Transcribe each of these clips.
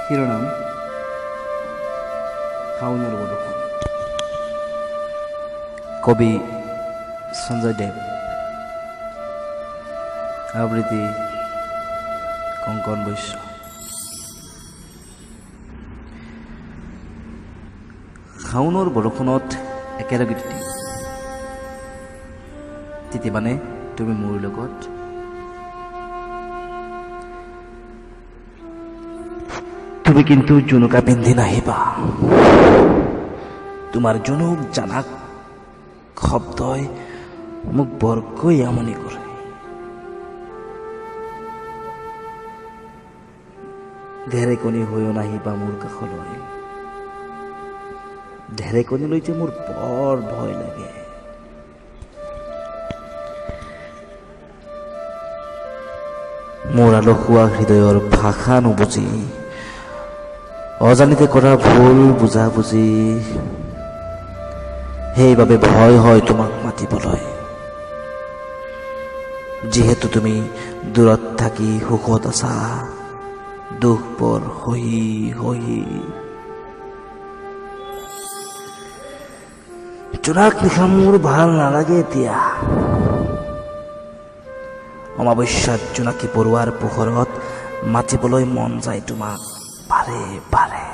শিৰোনাম শাওনৰ বৰষুণ। কবি সঞ্জয় দেৱ, আবৃত্তি কংকন বৈশ্য। শাওনৰ বৰষুণত একেলগে তিতিবানে তুমি মোৰ লগত? তুমি কিন্তু জুনুকা পিন্ধি নাহিবা। তোমাৰ জুনুক জানাক শব্দই মোক বৰকৈ আমনি কৰে। ঢেৰেকণি হৈও নাহিবা মোৰ কাষলৈ। ঢেৰেকণিলৈ যে মোৰ বৰ ভয় লাগে। মোৰ আলসুৱা হৃদয়ৰ ভাষা নুবুজি, অজানিতে কৰা ভুল বুজাবুজি, সেইবাবে ভয় হয় তোমাক মাতিবলৈ। যিহেতু তুমি দূৰত থাকি সুখত আছা, দুখবোৰ সহি সহি। জোনাক নিশা মোৰ ভাল নালাগে এতিয়া। অমাৱস্যাত জোনাকী পৰুৱাৰ পোহৰত মাতিবলৈ মন যায় তোমাক বাৰে বাৰে।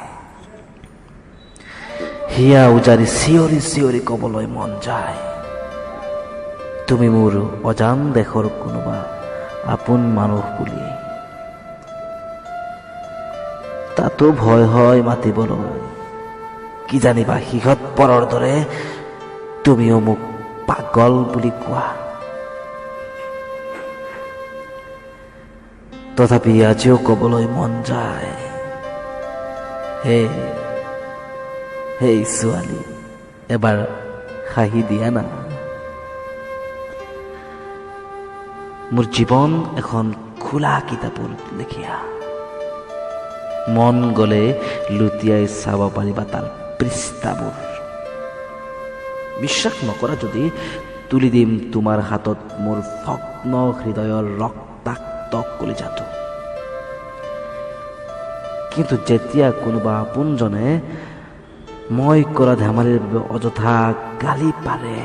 হিয়া উজাৰি চিঞৰি চিঞৰি কবলৈ মন যায়, তুমি মোৰ অজান দেশৰ কোনোবা আপোন মানুহ বুলি। তাতো ভয় হয় মাতিবলৈ। কি জানিবা সিহঁত পৰৰ দৰে তুমিও মোক পাগল বুলি কোৱা। তথাপি আজিও কবলৈ মন যায়, হেই ছোৱালী, এবাৰ হাঁহি দিয়া না। মোৰ জীৱন এখন খোলা কিতাপৰ লেখীয়া। মন গলে লুটিয়াই চাব পাৰিবা তাৰ পৃষ্ঠাবোৰ। বিশ্বাস নকৰা যদি তুলি দিম তোমাৰ হাতত মোৰ ভগ্ন হৃদয়ৰ ৰক্তাক্ত কলিজাটো। কিন্তু যেতিয়া কোনোবা আপোনজনে মই কৰা ধেমালিৰ বাবে অযথা গালি পাৰে,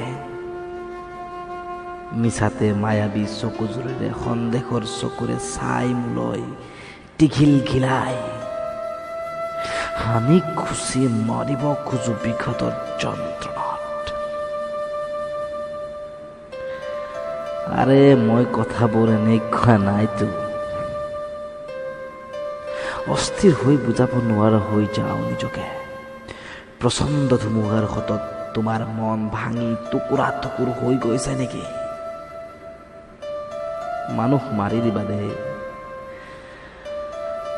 মিছাতে মায়াবী চকুযোৰেৰে সন্দেহৰ চকুৰে চাই মোলৈ টিঘিল ঘিলাই, হানি খুচি মৰিব খোজো বিষতৰ যন্ত্ৰণাত। আৰে মই কথাবোৰ এনেকুৱা নাইতো। অস্থিৰ হৈ বুজাব নোৱাৰা হৈ যাওঁ নিজকে। প্ৰচণ্ড ধুমুহাৰ সতত তোমাৰ মন ভাঙি টুকুৰা টুকুৰ হৈ গৈছে নেকি? মানুহ মাৰি দিবা দে।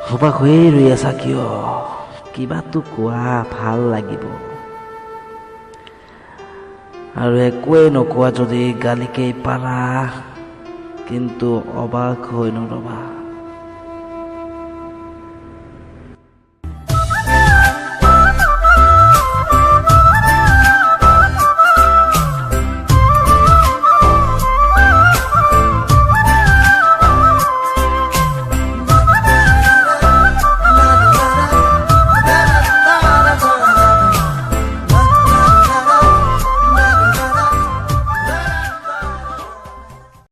হবাক হৈয়ে ৰৈ আছা কিয়? কিবাটো কোৱা, ভাল লাগিব। আৰু একোৱে নোকোৱা যদি গালিকেই পাৰা, কিন্তু অবাক হৈ নৰবা।